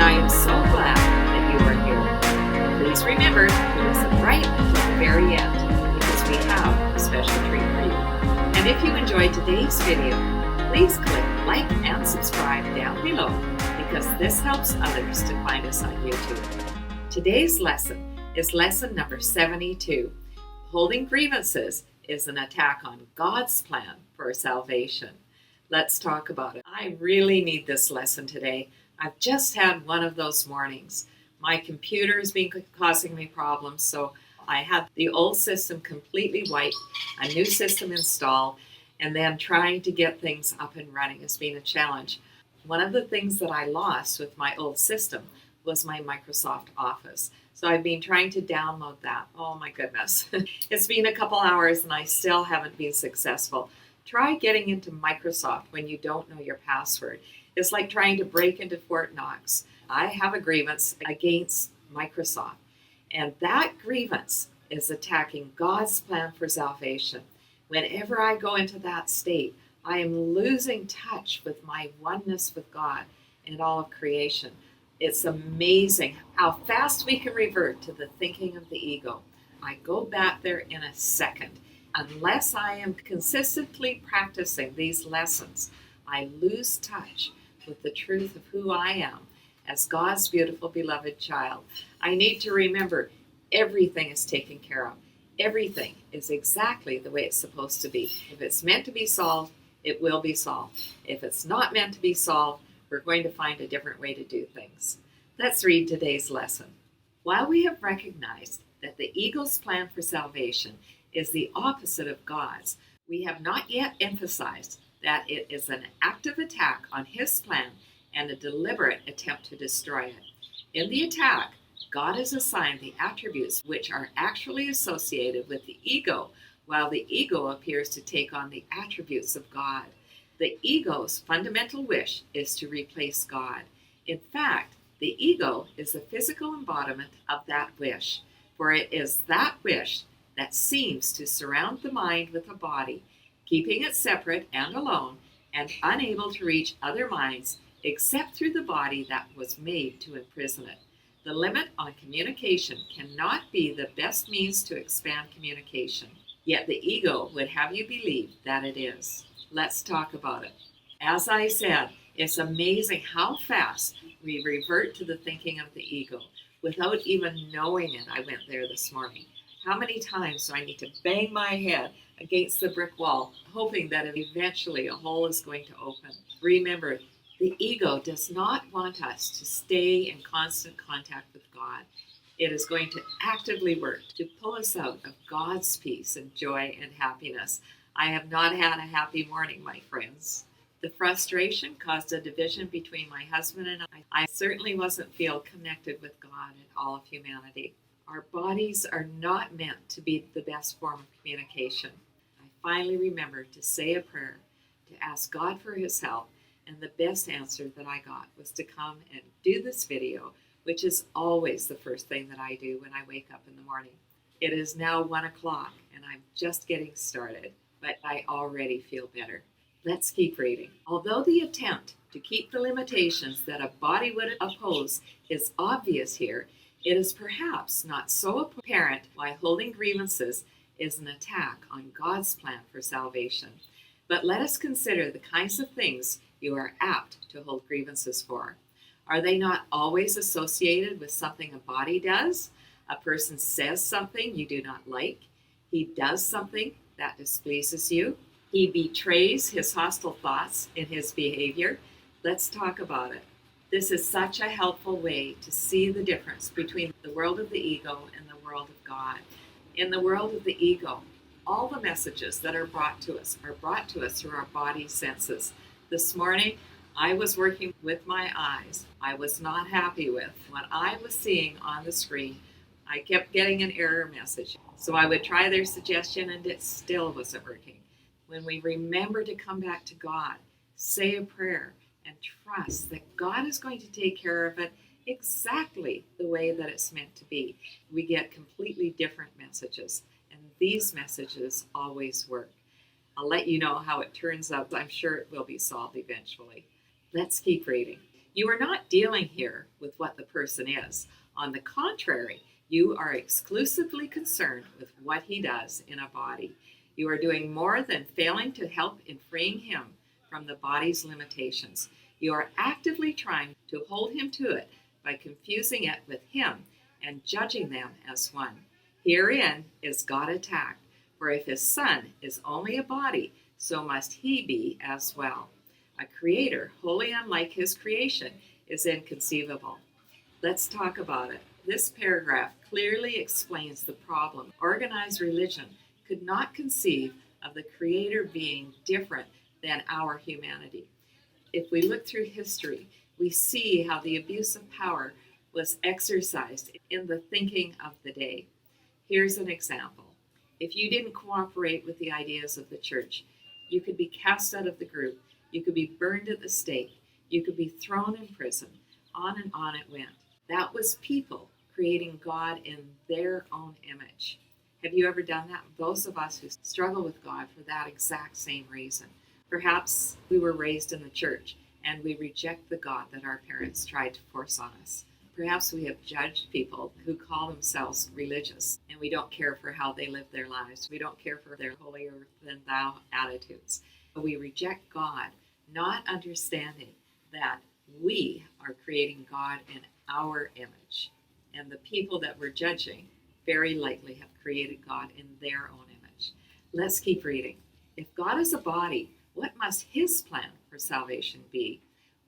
I am so glad that you are here. Please remember to listen right until the very end because we have a special treat for you. And if you enjoyed today's video, please click like and subscribe down below because this helps others to find us on YouTube. Today's lesson is lesson number 72. Holding grievances is an attack on God's plan for salvation. Let's talk about it. I really need this lesson today. I've just had one of those mornings. My computer has been causing me problems, so I had the old system completely wiped, a new system installed, and then trying to get things up and running has been a challenge. One of the things that I lost with my old system was my Microsoft Office. So I've been trying to download that. Oh my goodness. It's been a couple hours and I still haven't been successful. Try getting into Microsoft when you don't know your password. It's like trying to break into Fort Knox. I have a grievance against Microsoft, and that grievance is attacking God's plan for salvation. Whenever I go into that state, I am losing touch with my oneness with God and all of creation. It's amazing how fast we can revert to the thinking of the ego. I go back there in a second. Unless I am consistently practicing these lessons, I lose touch with the truth of who I am as God's beautiful, beloved child. I need to remember everything is taken care of. Everything is exactly the way it's supposed to be. If it's meant to be solved, it will be solved. If it's not meant to be solved, we're going to find a different way to do things. Let's read today's lesson. While we have recognized that the ego's plan for salvation is the opposite of God's, we have not yet emphasized that it is an active attack on his plan and a deliberate attempt to destroy it. In the attack, God has assigned the attributes which are actually associated with the ego, while the ego appears to take on the attributes of God. The ego's fundamental wish is to replace God. In fact, the ego is the physical embodiment of that wish, for it is that wish that seems to surround the mind with a body, keeping it separate and alone and unable to reach other minds except through the body that was made to imprison it. The limit on communication cannot be the best means to expand communication, yet the ego would have you believe that it is. Let's talk about it. As I said, it's amazing how fast we revert to the thinking of the ego without even knowing it. I went there this morning. How many times do I need to bang my head against the brick wall, hoping that eventually a hole is going to open? Remember, the ego does not want us to stay in constant contact with God. It is going to actively work to pull us out of God's peace and joy and happiness. I have not had a happy morning, my friends. The frustration caused a division between my husband and I. I certainly wasn't feel connected with God and all of humanity. Our bodies are not meant to be the best form of communication. I finally remembered to say a prayer, to ask God for his help, and the best answer that I got was to come and do this video, which is always the first thing that I do when I wake up in the morning. It is now 1 o'clock and I'm just getting started, but I already feel better. Let's keep reading. Although the attempt to keep the limitations that a body would oppose is obvious here, it is perhaps not so apparent why holding grievances is an attack on God's plan for salvation. But let us consider the kinds of things you are apt to hold grievances for. Are they not always associated with something a body does? A person says something you do not like. He does something that displeases you. He betrays his hostile thoughts in his behavior. Let's talk about it. This is such a helpful way to see the difference between the world of the ego and the world of God. In the world of the ego, all the messages that are brought to us through our body senses. This morning, I was working with my eyes. I was not happy with what I was seeing on the screen. I kept getting an error message. So I would try their suggestion and it still wasn't working. When we remember to come back to God, say a prayer, and trust that God is going to take care of it exactly the way that it's meant to be, we get completely different messages. And these messages always work. I'll let you know how it turns out. I'm sure it will be solved eventually. Let's keep reading. You are not dealing here with what the person is. On the contrary, you are exclusively concerned with what he does in a body. You are doing more than failing to help in freeing him from the body's limitations. You are actively trying to hold him to it by confusing it with him and judging them as one. Herein is God attacked, for if his Son is only a body, so must he be as well. A creator wholly unlike his creation is inconceivable. Let's talk about it. This paragraph clearly explains the problem. Organized religion could not conceive of the Creator being different than our humanity. If we look through history, we see how the abuse of power was exercised in the thinking of the day. Here's an example. If you didn't cooperate with the ideas of the church, you could be cast out of the group, you could be burned at the stake, you could be thrown in prison. On and on it went. That was people creating God in their own image. Have you ever done that? Those of us who struggle with God for that exact same reason. Perhaps we were raised in the church and we reject the God that our parents tried to force on us. Perhaps we have judged people who call themselves religious and we don't care for how they live their lives. We don't care for their holier than thou attitudes. We reject God, not understanding that we are creating God in our image. And the people that we're judging very likely have created God in their own image. Let's keep reading. If God is a body, what must his plan for salvation be?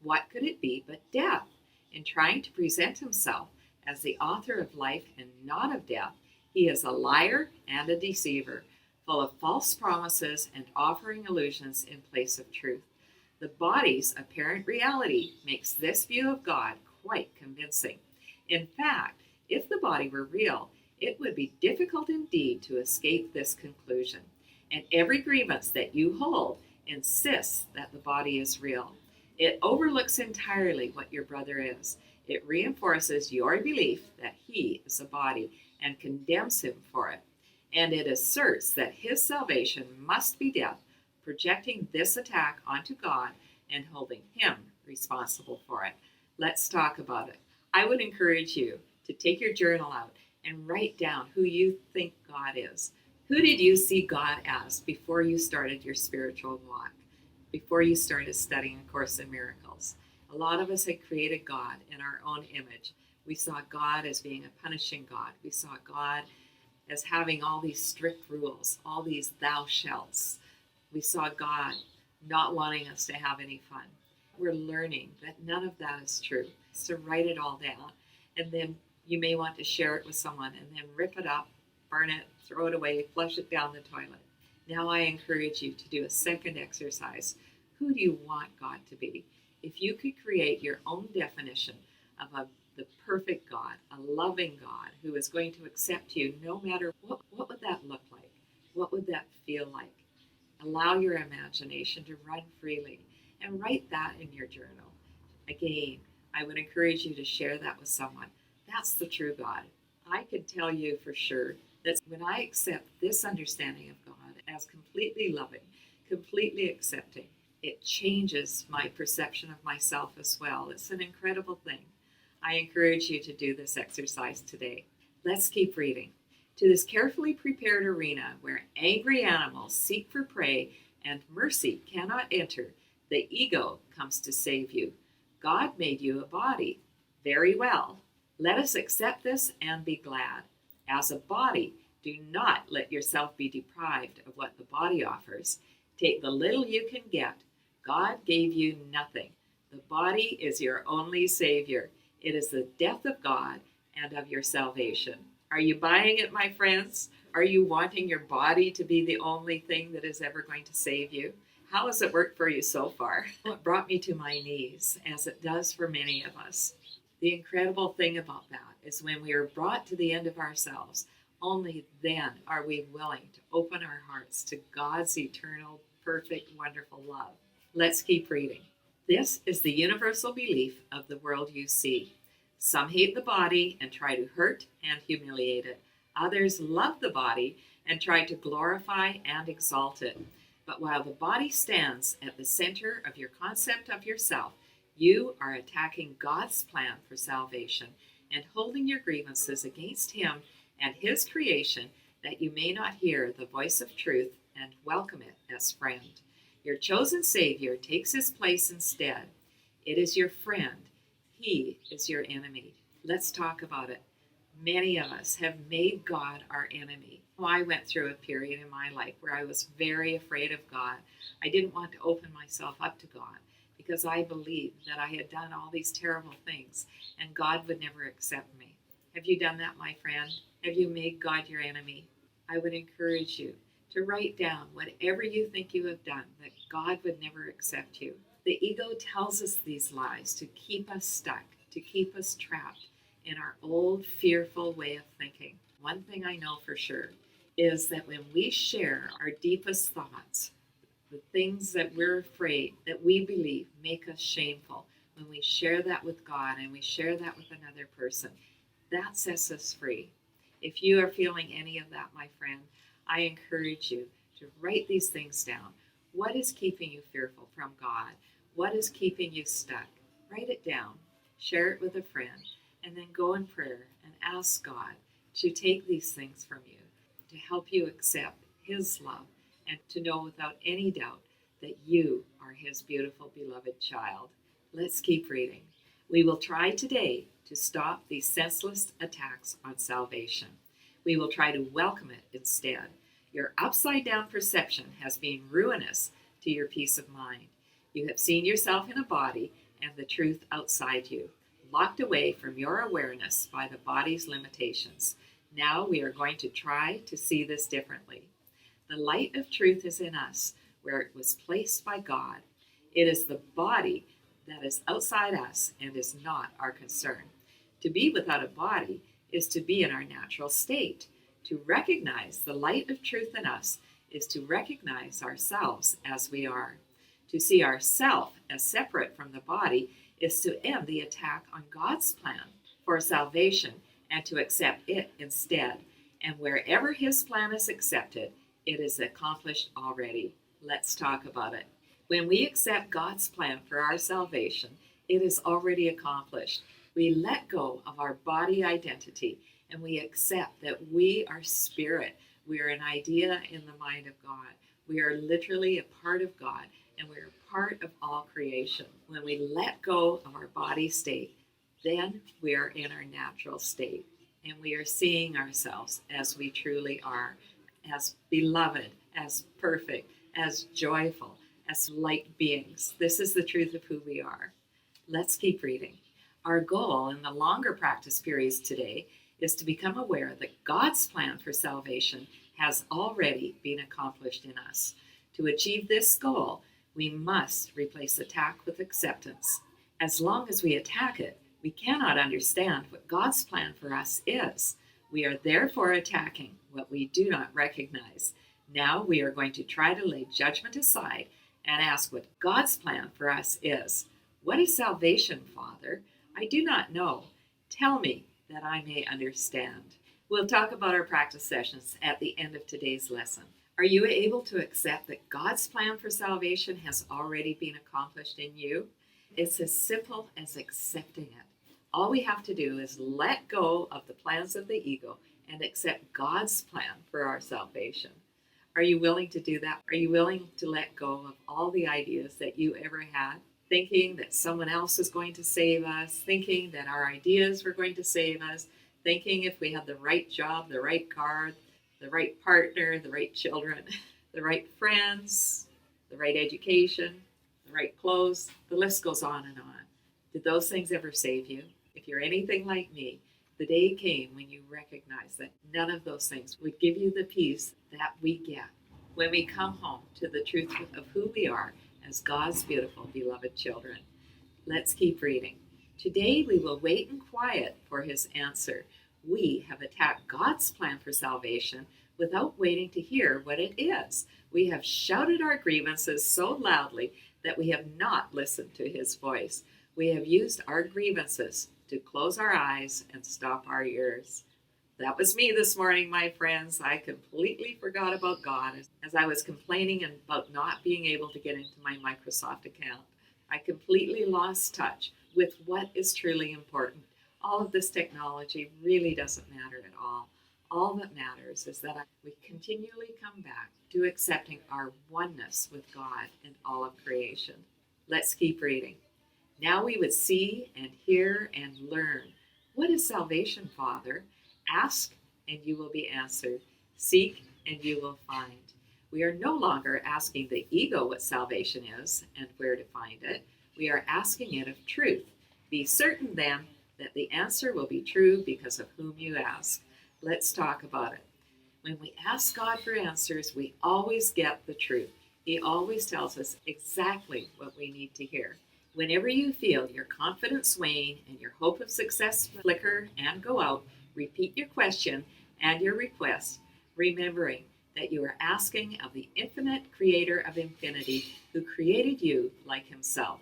What could it be but death? In trying to present himself as the author of life and not of death, he is a liar and a deceiver, full of false promises and offering illusions in place of truth. The body's apparent reality makes this view of God quite convincing. In fact, if the body were real, it would be difficult indeed to escape this conclusion. And every grievance that you hold insists that the body is real. It overlooks entirely what your brother is. It reinforces your belief that he is a body and condemns him for it. And it asserts that his salvation must be death, projecting this attack onto God and holding him responsible for it. Let's talk about it. I would encourage you to take your journal out and write down who you think God is. Who did you see God as before you started your spiritual walk, before you started studying A Course in Miracles? A lot of us had created God in our own image. We saw God as being a punishing God. We saw God as having all these strict rules, all these thou shalts. We saw God not wanting us to have any fun. We're learning that none of that is true. So write it all down, and then you may want to share it with someone, and then rip it up, burn it, throw it away, flush it down the toilet. Now I encourage you to do a second exercise. Who do you want God to be? If you could create your own definition of the perfect God, a loving God who is going to accept you no matter what would that look like? What would that feel like? Allow your imagination to run freely and write that in your journal. Again, I would encourage you to share that with someone. That's the true God. I can tell you for sure that when I accept this understanding of God as completely loving, completely accepting, it changes my perception of myself as well. It's an incredible thing. I encourage you to do this exercise today. Let's keep reading. To this carefully prepared arena where angry animals seek for prey and mercy cannot enter, the ego comes to save you. God made you a body. Very well. Let us accept this and be glad. As a body, do not let yourself be deprived of what the body offers. Take the little you can get. God gave you nothing. The body is your only savior. It is the death of God and of your salvation. Are you buying it, my friends? Are you wanting your body to be the only thing that is ever going to save you? How has it worked for you so far? It brought me to my knees, as it does for many of us. The incredible thing about that is when we are brought to the end of ourselves, only then are we willing to open our hearts to God's eternal, perfect, wonderful love. Let's keep reading. This is the universal belief of the world you see. Some hate the body and try to hurt and humiliate it. Others love the body and try to glorify and exalt it. But while the body stands at the center of your concept of yourself, You are attacking God's plan for salvation and holding your grievances against Him and His creation that you may not hear the voice of truth and welcome it as friend. Your chosen Savior takes His place instead. It is your friend. He is your enemy. Let's talk about it. Many of us have made God our enemy. I went through a period in my life where I was very afraid of God. I didn't want to open myself up to God because I believed that I had done all these terrible things and God would never accept me. Have you done that, my friend? Have you made God your enemy? I would encourage you to write down whatever you think you have done, that God would never accept you. The ego tells us these lies to keep us stuck, to keep us trapped in our old, fearful way of thinking. One thing I know for sure is that when we share our deepest thoughts, the things that we're afraid, that we believe make us shameful, when we share that with God and we share that with another person, that sets us free. If you are feeling any of that, my friend, I encourage you to write these things down. What is keeping you fearful from God? What is keeping you stuck? Write it down, share it with a friend, and then go in prayer and ask God to take these things from you, to help you accept His love, and to know without any doubt that you are His beautiful, beloved child. Let's keep reading. We will try today to stop these senseless attacks on salvation. We will try to welcome it instead. Your upside-down perception has been ruinous to your peace of mind. You have seen yourself in a body and the truth outside you, locked away from your awareness by the body's limitations. Now we are going to try to see this differently. The light of truth is in us, where it was placed by God. It is the body that is outside us and is not our concern. To be without a body is to be in our natural state. To recognize the light of truth in us is to recognize ourselves as we are. To see ourself as separate from the body is to end the attack on God's plan for salvation and to accept it instead. And wherever His plan is accepted, it is accomplished already. Let's talk about it. When we accept God's plan for our salvation, it is already accomplished. We let go of our body identity and we accept that we are spirit. We are an idea in the mind of God. We are literally a part of God and we are part of all creation. When we let go of our body state, then we are in our natural state and we are seeing ourselves as we truly are, as beloved, as perfect, as joyful, as light beings. This is the truth of who we are. Let's keep reading. Our goal in the longer practice periods today is to become aware that God's plan for salvation has already been accomplished in us. To achieve this goal, we must replace attack with acceptance. As long as we attack it, we cannot understand what God's plan for us is. We are therefore attacking what we do not recognize. Now we are going to try to lay judgment aside and ask what God's plan for us is. What is salvation, Father? I do not know. Tell me that I may understand. We'll talk about our practice sessions at the end of today's lesson. Are you able to accept that God's plan for salvation has already been accomplished in you? It's as simple as accepting it. All we have to do is let go of the plans of the ego and accept God's plan for our salvation. Are you willing to do that? Are you willing to let go of all the ideas that you ever had? Thinking that someone else is going to save us, thinking that our ideas were going to save us, thinking if we had the right job, the right car, the right partner, the right children, the right friends, the right education, the right clothes, the list goes on and on. Did those things ever save you? If you're anything like me, the day came when you recognized that none of those things would give you the peace that we get when we come home to the truth of who we are as God's beautiful, beloved children. Let's keep reading. Today we will wait in quiet for His answer. We have attacked God's plan for salvation without waiting to hear what it is. We have shouted our grievances so loudly that we have not listened to His voice. We have used our grievances to close our eyes and stop our ears. That was me this morning, my friends. I completely forgot about God as I was complaining about not being able to get into my Microsoft account. I completely lost touch with what is truly important. All of this technology really doesn't matter at all. All that matters is that we continually come back to accepting our oneness with God and all of creation. Let's keep reading. Now we would see and hear and learn. What is salvation, Father? Ask and you will be answered. Seek and you will find. We are no longer asking the ego what salvation is and where to find it. We are asking it of truth. Be certain then that the answer will be true because of whom you ask. Let's talk about it. When we ask God for answers, we always get the truth. He always tells us exactly what we need to hear. Whenever you feel your confidence wane and your hope of success flicker and go out, repeat your question and your request, remembering that you are asking of the infinite creator of infinity who created you like himself.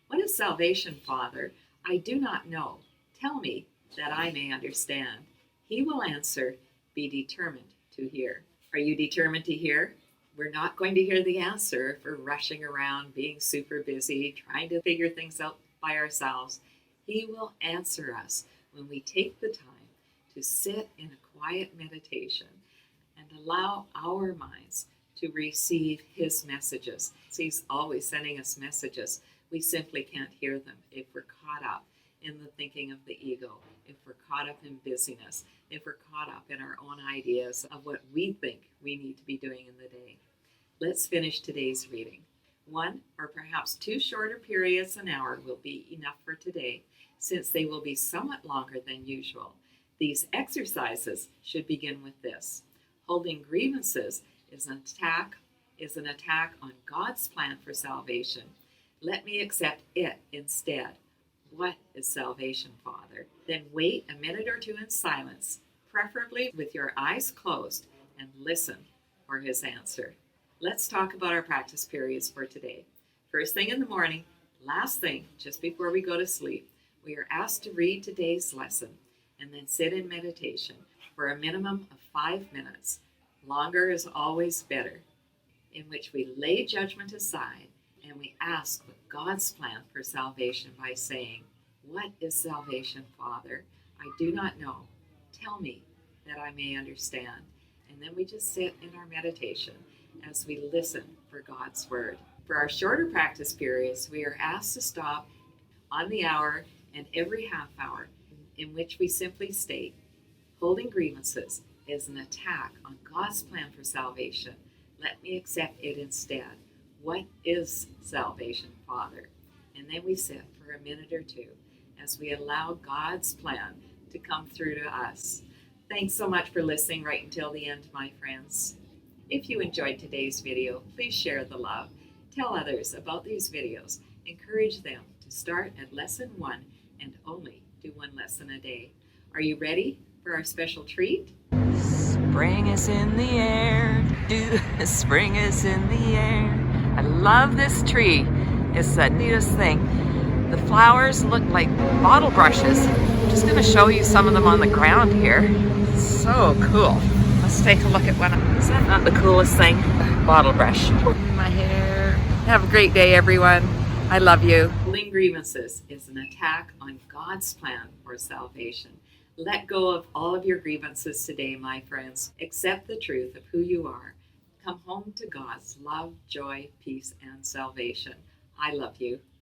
What is salvation, Father? I do not know. Tell me that I may understand. He will answer, be determined to hear. Are you determined to hear? We're not going to hear the answer if we're rushing around, being super busy, trying to figure things out by ourselves. He will answer us when we take the time to sit in a quiet meditation and allow our minds to receive his messages. He's always sending us messages. We simply can't hear them if we're caught up in the thinking of the ego, if we're caught up in busyness, if we're caught up in our own ideas of what we think we need to be doing in the day. Let's finish today's reading. 1 or perhaps 2 shorter periods an hour will be enough for today, since they will be somewhat longer than usual. These exercises should begin with this. Holding grievances is an attack on God's plan for salvation. Let me accept it instead. What is salvation, Father? Then wait a minute or two in silence, preferably with your eyes closed, and listen for his answer. Let's talk about our practice periods for today. First thing in the morning, last thing just before we go to sleep, we are asked to read today's lesson and then sit in meditation for a minimum of 5 minutes. Longer is always better, in which we lay judgment aside and we ask what God's plan for salvation by saying, what is salvation, Father? I do not know. Tell me that I may understand. And then we just sit in our meditation as we listen for God's word. For our shorter practice periods, we are asked to stop on the hour and every half hour, in which we simply state, holding grievances is an attack on God's plan for salvation. Let me accept it instead. What is salvation, Father? And then we sit for a minute or two as we allow God's plan to come through to us. Thanks so much for listening right until the end, my friends. If you enjoyed today's video, please share the love. Tell others about these videos. Encourage them to start at lesson 1 and only do 1 lesson a day. Are you ready for our special treat? Spring is in the air. Spring is in the air. I love this tree. It's the neatest thing. The flowers look like bottle brushes. I'm just going to show you some of them on the ground here. It's so cool. Let's take a look at one. Is that not the coolest thing? Bottle brush. My hair. Have a great day, everyone. I love you. Holding grievances is an attack on God's plan for salvation. Let go of all of your grievances today, my friends. Accept the truth of who you are. Come home to God's love, joy, peace, and salvation. I love you.